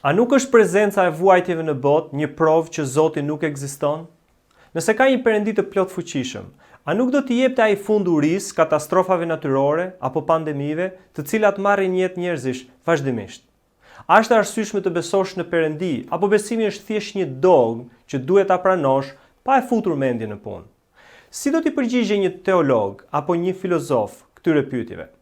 A nuk është prezenca e vuajtjeve në botë një provë që Zoti nuk ekziston? Nëse ka një Perëndi të plot fuqishëm, a nuk do t'i jepte ai fund urisë, katastrofave natyrore apo pandemive, të cilat marrin jetë njerëzish vazhdimisht? A është arsyeshme të besosh në Perëndi apo besimi është thjesht një dogmë që duhet ta pranosh pa e futur mendjen në punë? Si do t'i përgjigjej një teolog apo një filozof këtyre pyetjeve?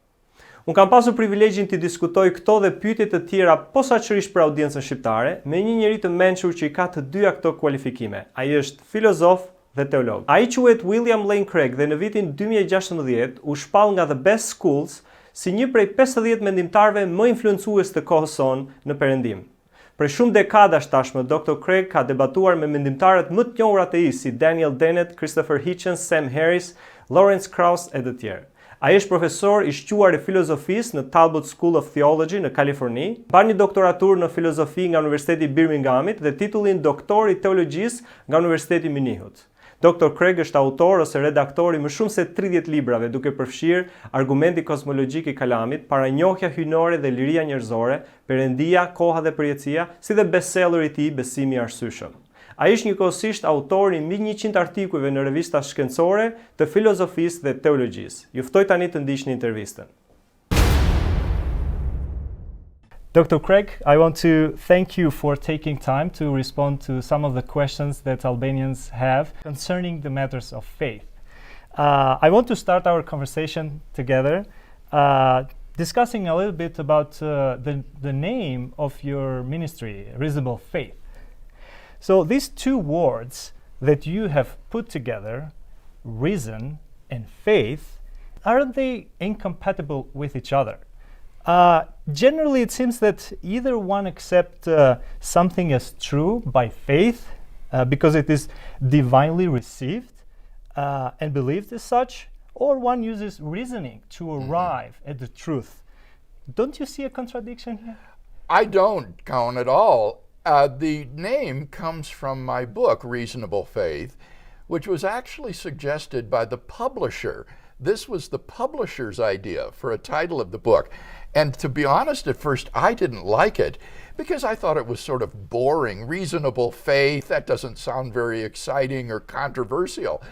Unë kam pasur privilegjin të diskutoj këto dhe pyetje të tjera posaçërisht për audiencën shqiptare me një njeri të mençur që i ka të dyja këto kualifikime. Ai është filozof dhe teolog. Ai quhet William Lane Craig dhe në vitin 2016 u shpall nga The Best Schools si një prej 50 mendimtarëve më influencues të kohës sonë në Perëndim. Për shumë dekadash tashmë, Dr. Craig ka debatuar me mendimtarët më të njohur ateist si Daniel Dennett, Christopher Hitchens, Sam Harris, Lawrence Krauss e të tjerë. Ai është profesor i shquar i filozofisë në Talbot School of Theology në Kaliforni, mban një doktoraturë në filozofi nga Universiteti i Birminghamit dhe titullin doktor i teologjisë nga Universiteti i Minihut. Dr. Craig është autor ose redaktor i më shumë se 30 librave, duke përfshirë Argumenti kozmologjik i kalamit, Paranjohja hyjnore dhe liria njerëzore, Perëndia, koha dhe përjetësia, si dhe bestseller i tij Besimi i arsyeshëm. Ai është njëkohësisht autor i mbi 100 artikujve në revista shkencore të filozofisë dhe teologjisë. Ju ftoj tani të ndiqni intervistën. Dr. Craig, I want to thank you for taking time to respond to some of the questions that Albanians have concerning the matters of faith. I want to start our conversation together discussing a little bit about the name of your ministry, Reasonable Faith. So these two words that you have put together, reason and faith, aren't they incompatible with each other? Generally, it seems that either one accepts something as true by faith because it is divinely received and believed as such, or one uses reasoning to arrive at the truth. Don't you see a contradiction here? I don't count at all. The name comes from my book, Reasonable Faith, which was actually suggested by the publisher. This was the publisher's idea for a title of the book. And to be honest, at first I didn't like it because I thought it was sort of boring. Reasonable faith, that doesn't sound very exciting or controversial.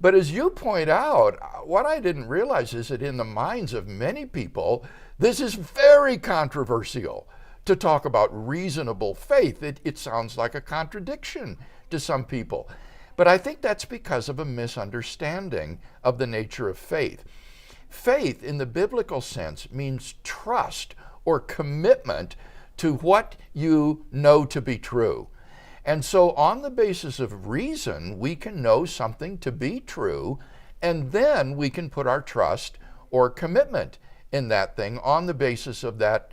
But as you point out, what I didn't realize is that in the minds of many people, this is very controversial. To talk about reasonable faith, it sounds like a contradiction to some people. But I think that's because of a misunderstanding of the nature of faith. Faith, in the biblical sense, means trust or commitment to what you know to be true. And so on the basis of reason, we can know something to be true, and then we can put our trust or commitment in that thing on the basis of that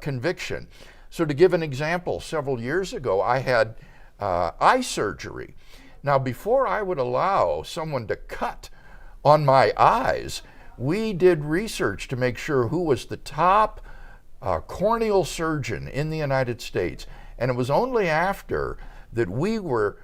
conviction. So to give an example, several years ago, I had eye surgery. Now, before I would allow someone to cut on my eyes, we did research to make sure who was the top corneal surgeon in the United States. And it was only after that we were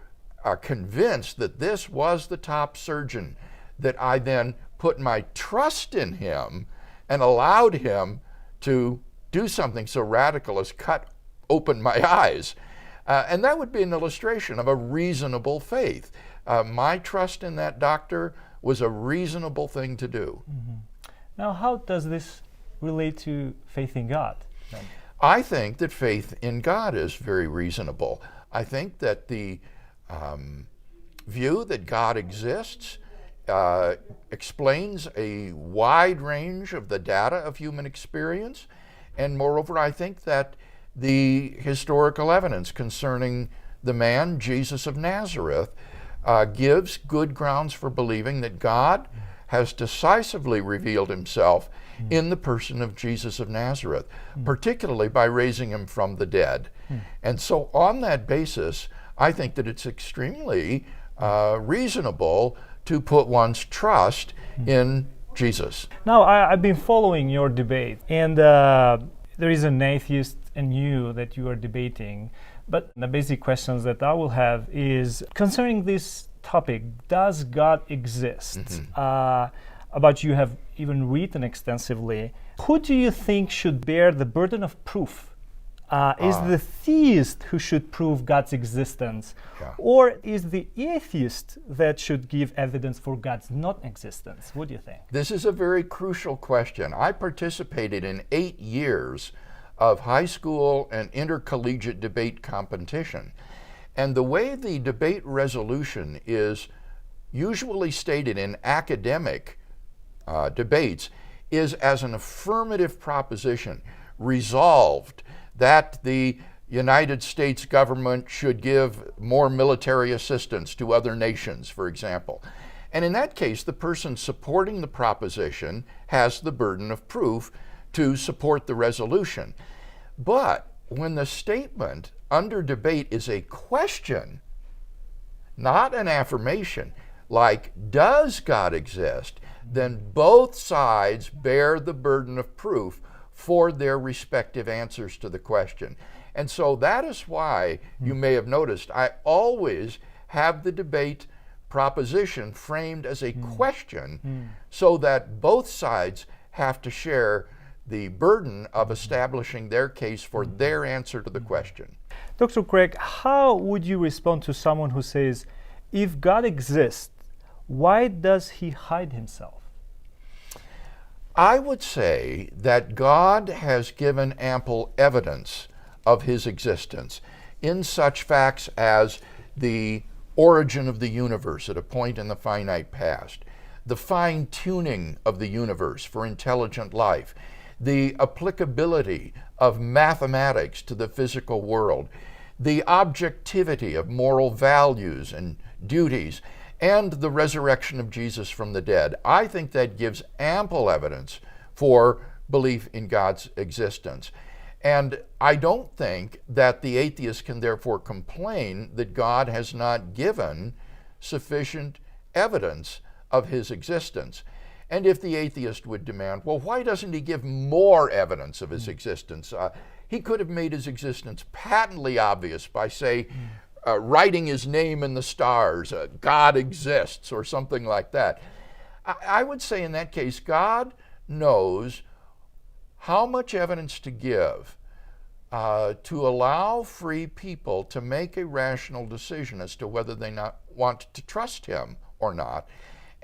convinced that this was the top surgeon that I then put my trust in him and allowed him to do something so radical as cut open my eyes. And that would be an illustration of a reasonable faith. My trust in that doctor was a reasonable thing to do. Mm-hmm. Now, how does this relate to faith in God, then? I think that faith in God is very reasonable. I think that the view that God exists explains a wide range of the data of human experience. And moreover, I think that the historical evidence concerning the man, Jesus of Nazareth, gives good grounds for believing that God has decisively revealed himself in the person of Jesus of Nazareth, particularly by raising him from the dead. And so on that basis, I think that it's extremely reasonable to put one's trust in Jesus. Now, I've been following your debate, and there is an atheist and you that you are debating. But the basic questions that I will have is concerning this topic: does God exist? about you have even written extensively. Who do you think should bear the burden of proof? Is the theist who should prove God's existence, or is the atheist that should give evidence for God's non-existence? What do you think? This is a very crucial question. I participated in 8 years of high school and intercollegiate debate competition. And the way the debate resolution is usually stated in academic debates is as an affirmative proposition, resolved that the United States government should give more military assistance to other nations, for example. And in that case, the person supporting the proposition has the burden of proof to support the resolution. But when the statement under debate is a question, not an affirmation, like, does God exist, then both sides bear the burden of proof for their respective answers to the question. And so that is why you may have noticed I always have the debate proposition framed as a question so that both sides have to share the burden of establishing their case for their answer to the question. Dr. Craig, how would you respond to someone who says, if God exists, why does he hide himself? I would say that God has given ample evidence of his existence in such facts as the origin of the universe at a point in the finite past, the fine-tuning of the universe for intelligent life, the applicability of mathematics to the physical world, the objectivity of moral values and duties, and the resurrection of Jesus from the dead. I think that gives ample evidence for belief in God's existence. And I don't think that the atheist can therefore complain that God has not given sufficient evidence of his existence. And if the atheist would demand, well, why doesn't he give more evidence of his existence? He could have made his existence patently obvious by, say, writing his name in the stars, God exists, or something like that. I would say in that case, God knows how much evidence to give to allow free people to make a rational decision as to whether they want to trust him or not,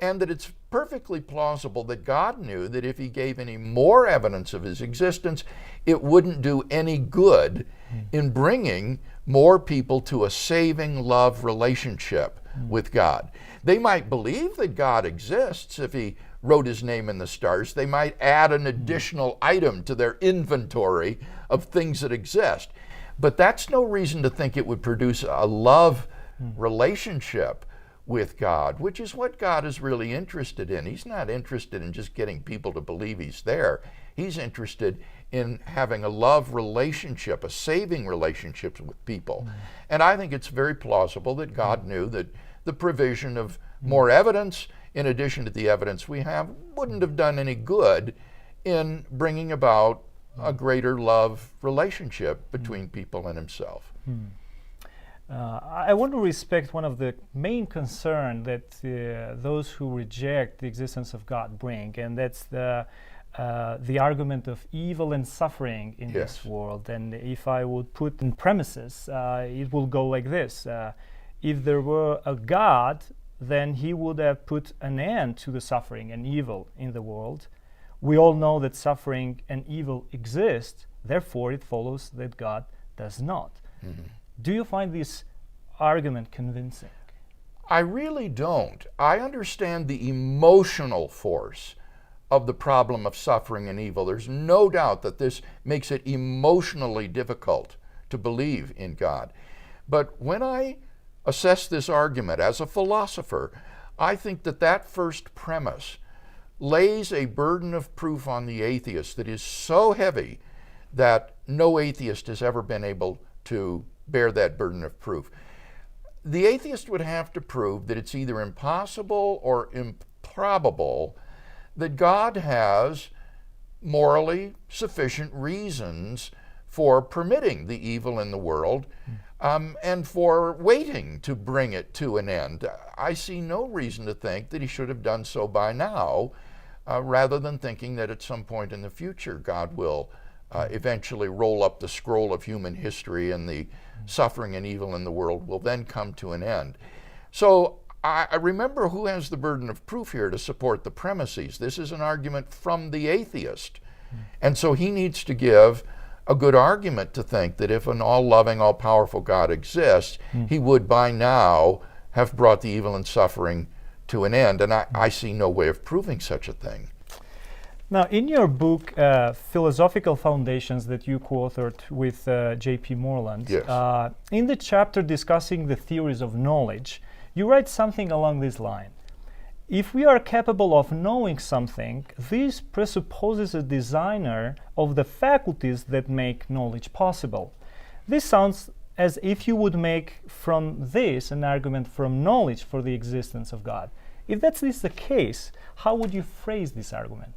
and that it's perfectly plausible that God knew that if he gave any more evidence of his existence, it wouldn't do any good in bringing more people to a saving love relationship with God. They might believe that God exists if he wrote his name in the stars. They might add an additional item to their inventory of things that exist. But that's no reason to think it would produce a love relationship with God, which is what God is really interested in. He's not interested in just getting people to believe he's there. He's interested in having a love relationship, a saving relationship with people. And I think it's very plausible that God knew that the provision of more evidence, in addition to the evidence we have, wouldn't have done any good in bringing about a greater love relationship between people and himself. I want to respect one of the main concerns that those who reject the existence of God bring, and that's the argument of evil and suffering in this world. And if I would put in premises, it will go like this. If there were a God, then he would have put an end to the suffering and evil in the world. We all know that suffering and evil exist, therefore it follows that God does not. Do you find this argument convincing? I really don't. I understand the emotional force of the problem of suffering and evil. There's no doubt that this makes it emotionally difficult to believe in God. But when I assess this argument as a philosopher, I think that that first premise lays a burden of proof on the atheist that is so heavy that no atheist has ever been able to bear that burden of proof. The atheist would have to prove that it's either impossible or improbable that God has morally sufficient reasons for permitting the evil in the world and for waiting to bring it to an end. I see no reason to think that he should have done so by now, rather than thinking that at some point in the future God will eventually roll up the scroll of human history and the suffering and evil in the world will then come to an end. So I remember who has the burden of proof here to support the premises. This is an argument from the atheist. And so he needs to give a good argument to think that if an all-loving, all-powerful God exists, he would by now have brought the evil and suffering to an end. And I see no way of proving such a thing. Now, in your book, Philosophical Foundations, that you co-authored with J.P. Moreland, Yes. In the chapter discussing the theories of knowledge, you write something along this line. If we are capable of knowing something, this presupposes a designer of the faculties that make knowledge possible. This sounds as if you would make from this an argument from knowledge for the existence of God. If that's the case, how would you phrase this argument?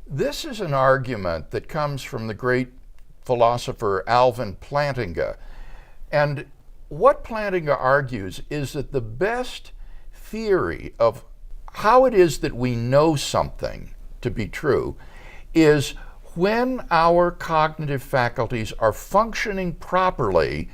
This is an argument that comes from the great philosopher Alvin Plantinga. And what Plantinga argues is that the best theory of how it is that we know something to be true is when our cognitive faculties are functioning properly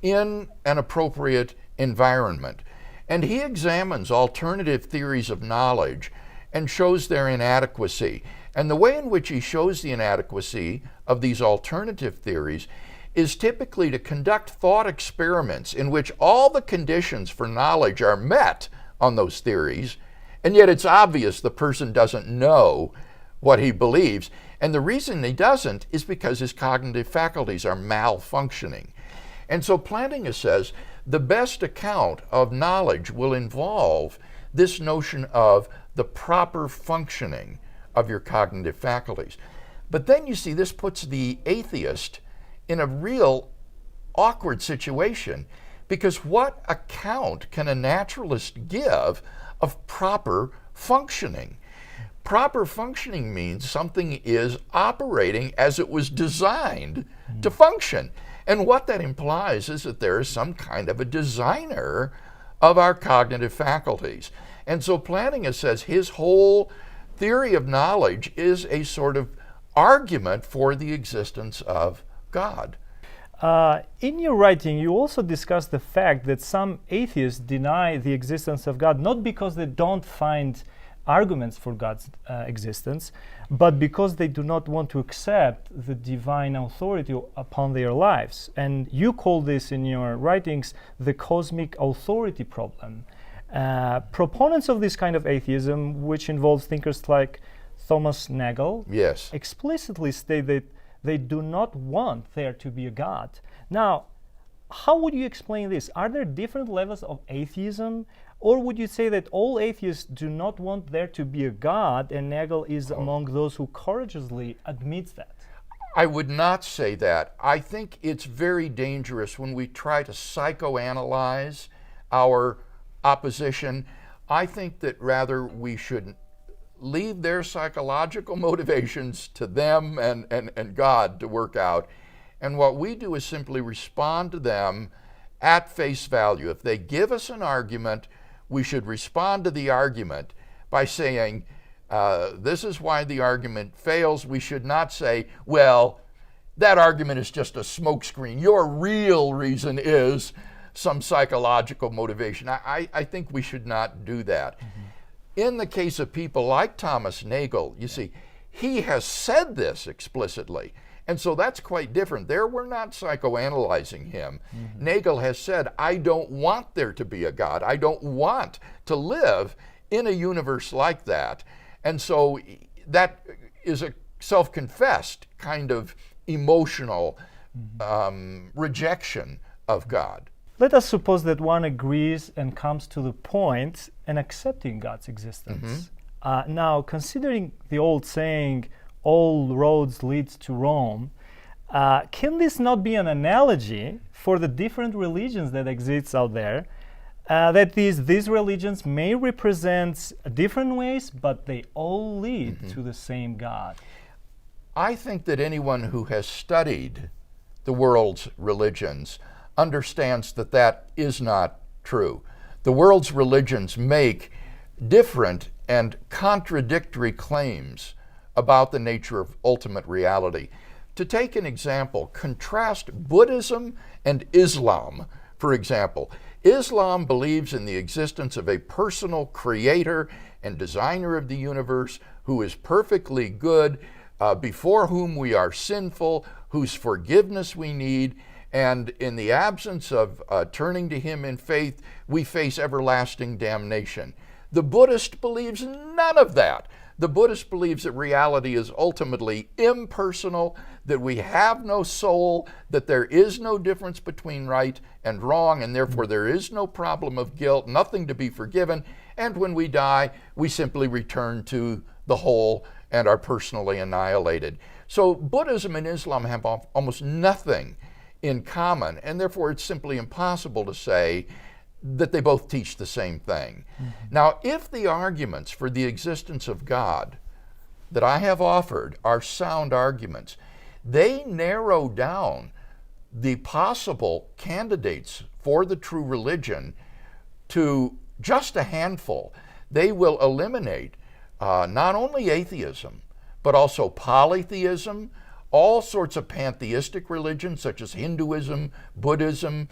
in an appropriate environment. And he examines alternative theories of knowledge and shows their inadequacy. And the way in which he shows the inadequacy of these alternative theories is typically to conduct thought experiments in which all the conditions for knowledge are met on those theories, and yet it's obvious the person doesn't know what he believes. And the reason he doesn't is because his cognitive faculties are malfunctioning. And so Plantinga says the best account of knowledge will involve this notion of the proper functioning of your cognitive faculties. But then you see this puts the atheist in a real awkward situation, because what account can a naturalist give of proper functioning? Proper functioning means something is operating as it was designed to function. And what that implies is that there is some kind of a designer of our cognitive faculties. And so Plantinga says his whole theory of knowledge is a sort of argument for the existence of God. In your writing, you also discuss the fact that some atheists deny the existence of God, not because they don't find arguments for God's existence, but because they do not want to accept the divine authority upon their lives. And you call this in your writings the cosmic authority problem. Proponents of this kind of atheism, which involves thinkers like Thomas Nagel, Yes. explicitly state that they do not want there to be a God. Now, how would you explain this? Are there different levels of atheism? Or would you say that all atheists do not want there to be a God, and Nagel is among those who courageously admits that? I would not say that. I think it's very dangerous when we try to psychoanalyze our opposition. I think that rather we should leave their psychological motivations to them and God to work out. And what we do is simply respond to them at face value. If they give us an argument, we should respond to the argument by saying, this is why the argument fails. We should not say, well, that argument is just a smokescreen. Your real reason is some psychological motivation. I think we should not do that. Mm-hmm. In the case of people like Thomas Nagel, you see, he has said this explicitly. And so that's quite different. There we're not psychoanalyzing him. Mm-hmm. Nagel has said, I don't want there to be a God. I don't want to live in a universe like that. And so that is a self-confessed kind of emotional rejection of God. Let us suppose that one agrees and comes to the point in accepting God's existence. Mm-hmm. Now, considering the old saying, all roads lead to Rome, can this not be an analogy for the different religions that exist out there? That these religions may represent different ways, but they all lead to the same God. I think that anyone who has studied the world's religions understands that that is not true. The world's religions make different and contradictory claims about the nature of ultimate reality. To take an example, contrast Buddhism and Islam, for example. Islam believes in the existence of a personal creator and designer of the universe who is perfectly good, before whom we are sinful, whose forgiveness we need, and in the absence of turning to him in faith, we face everlasting damnation. The Buddhist believes none of that. The Buddhist believes that reality is ultimately impersonal, that we have no soul, that there is no difference between right and wrong, and therefore there is no problem of guilt, nothing to be forgiven, and when we die, we simply return to the whole and are personally annihilated. So Buddhism and Islam have almost nothing in common, and therefore it's simply impossible to say that they both teach the same thing. Now, if the arguments for the existence of God that I have offered are sound arguments, they narrow down the possible candidates for the true religion to just a handful. They will eliminate not only atheism, but also polytheism, all sorts of pantheistic religions such as Hinduism, Buddhism,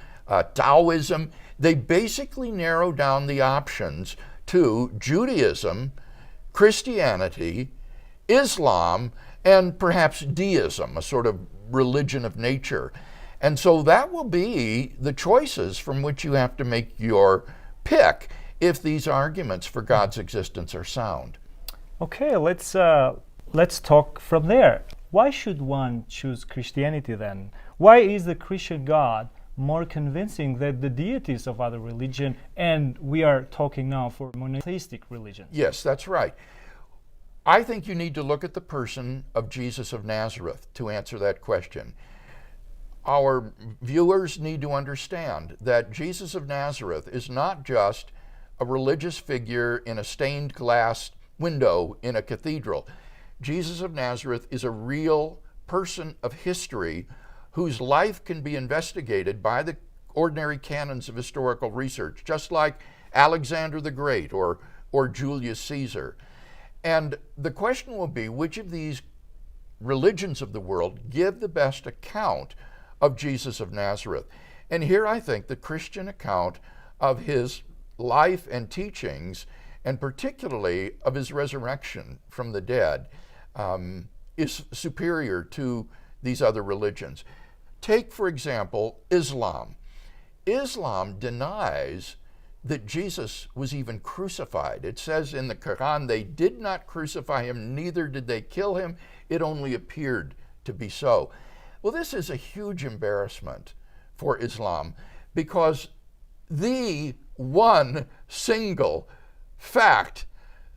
Taoism. They basically narrow down the options to Judaism, Christianity, Islam, and perhaps deism, a sort of religion of nature. And so that will be the choices from which you have to make your pick if these arguments for God's existence are sound. Okay, let's talk from there. Why should one choose Christianity then? Why is the Christian God more convincing than the deities of other religion? And we are talking now for monotheistic religions. Yes, that's right. I think you need to look at the person of Jesus of Nazareth to answer that question. Our viewers need to understand that Jesus of Nazareth is not just a religious figure in a stained glass window in a cathedral. Jesus of Nazareth is a real person of history whose life can be investigated by the ordinary canons of historical research, just like Alexander the Great or Julius Caesar. And the question will be, which of these religions of the world give the best account of Jesus of Nazareth? And here I think the Christian account of his life and teachings, and particularly of his resurrection from the dead, is superior to these other religions. Take, for example, Islam. Islam denies that Jesus was even crucified. It says in the Quran, they did not crucify him, neither did they kill him. It only appeared to be so. Well, this is a huge embarrassment for Islam, because the one single fact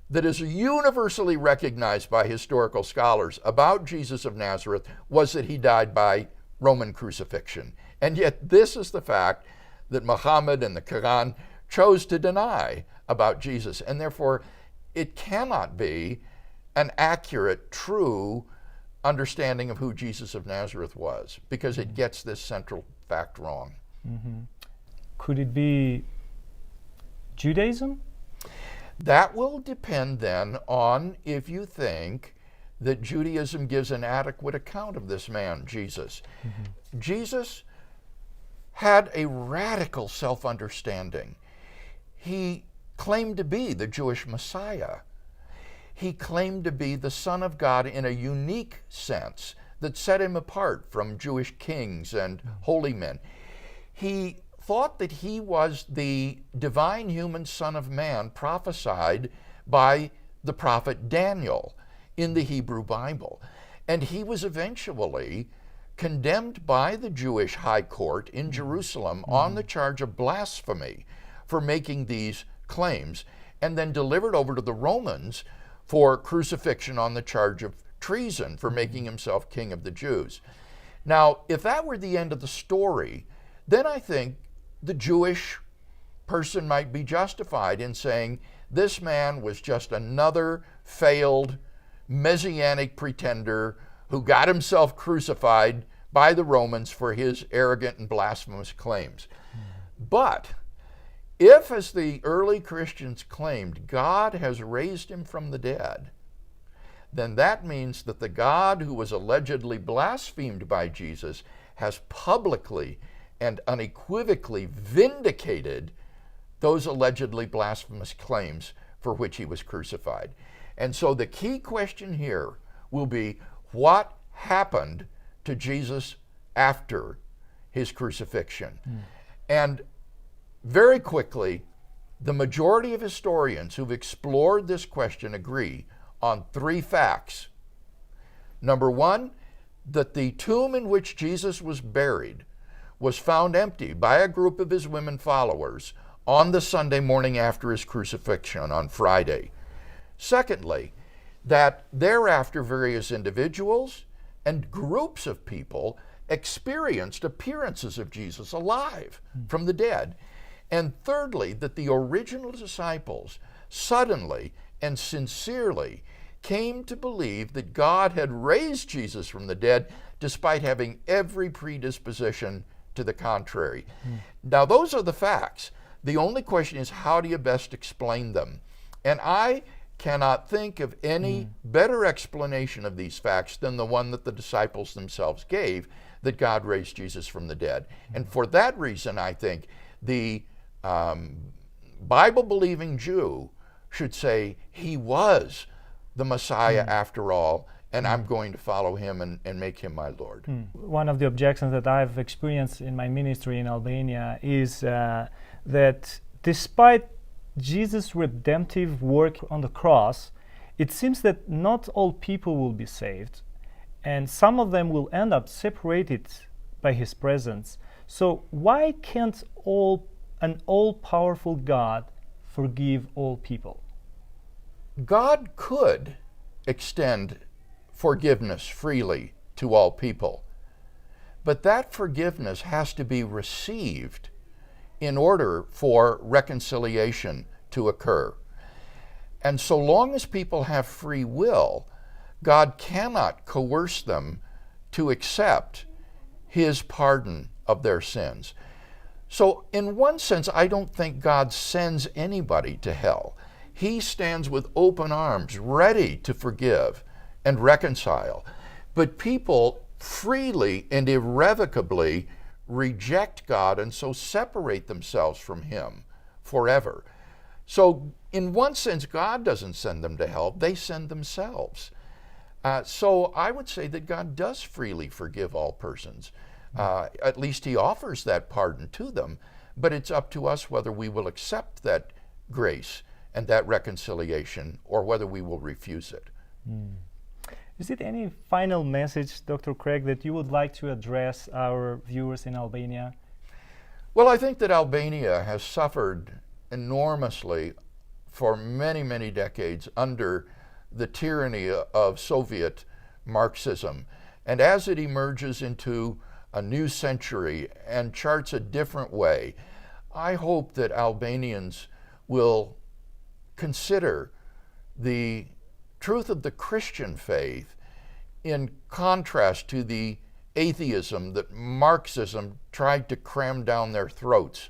that is universally recognized by historical scholars about Jesus of Nazareth was that he died by Roman crucifixion. And yet this is the fact that Muhammad and the Quran chose to deny about Jesus, and therefore it cannot be an accurate, true understanding of who Jesus of Nazareth was, because it gets this central fact wrong. Mm-hmm. Could it be Judaism? That will depend then on if you think that Judaism gives an adequate account of this man, Jesus. Mm-hmm. Jesus had a radical self-understanding. He claimed to be the Jewish Messiah. He claimed to be the Son of God in a unique sense that set him apart from Jewish kings and holy men. He thought that he was the divine human Son of Man prophesied by the prophet Daniel in the Hebrew Bible. And he was eventually condemned by the Jewish high court in Jerusalem on the charge of blasphemy for making these claims, and then delivered over to the Romans for crucifixion on the charge of treason for making himself king of the Jews. Now, if that were the end of the story, then I think the Jewish person might be justified in saying this man was just another failed messianic pretender who got himself crucified by the Romans for his arrogant and blasphemous claims. But If, as the early Christians claimed, God has raised him from the dead, then that means that the God who was allegedly blasphemed by Jesus has publicly and unequivocally vindicated those allegedly blasphemous claims for which he was crucified. And so the key question here will be, what happened to Jesus after his crucifixion? And very quickly, the majority of historians who've explored this question agree on three facts. Number one, that the tomb in which Jesus was buried was found empty by a group of his women followers on the Sunday morning after his crucifixion on Friday. Secondly, that thereafter various individuals and groups of people experienced appearances of Jesus alive from the dead. And thirdly, that the original disciples suddenly and sincerely came to believe that God had raised Jesus from the dead despite having every predisposition to the contrary. Now, those are the facts. The only question is, how do you best explain them? And I cannot think of any better explanation of these facts than the one that the disciples themselves gave, that God raised Jesus from the dead. And for that reason, I think the Bible-believing Jew should say, he was the Messiah after all, and I'm going to follow him and make him my Lord. One of the objections that I've experienced in my ministry in Albania is that despite Jesus' redemptive work on the cross, it seems that not all people will be saved, and some of them will end up separated by his presence. So why can't an all-powerful God forgive all people? God could extend forgiveness freely to all people, but that forgiveness has to be received in order for reconciliation to occur. And so long as people have free will, God cannot coerce them to accept his pardon of their sins. So in one sense, I don't think God sends anybody to hell. He stands with open arms, ready to forgive and reconcile. But people freely and irrevocably reject God and so separate themselves from him forever. So in one sense, God doesn't send them to hell, they send themselves. So I would say that God does freely forgive all persons. At least he offers that pardon to them, but it's up to us whether we will accept that grace and that reconciliation, or whether we will refuse it. Is it any final message, Dr. Craig, that you would like to address our viewers in Albania? Well, I think that Albania has suffered enormously for many, many decades under the tyranny of Soviet Marxism. And as it emerges into a new century and charts a different way, I hope that Albanians will consider the truth of the Christian faith in contrast to the atheism that Marxism tried to cram down their throats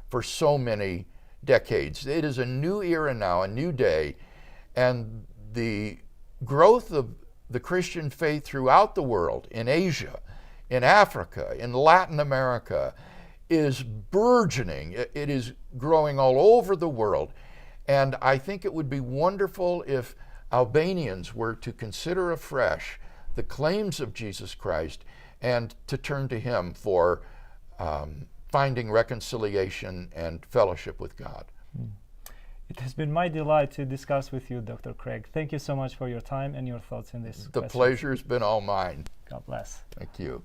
for so many decades. It is a new era now, a new day, and the growth of the Christian faith throughout the world, in Asia, in Africa, in Latin America, is burgeoning. It is growing all over the world. And I think it would be wonderful if Albanians were to consider afresh the claims of Jesus Christ and to turn to him for finding reconciliation and fellowship with God. It has been my delight to discuss with you, Dr. Craig. Thank you so much for your time and your thoughts in this The question. pleasure's been all mine. God bless. Thank you.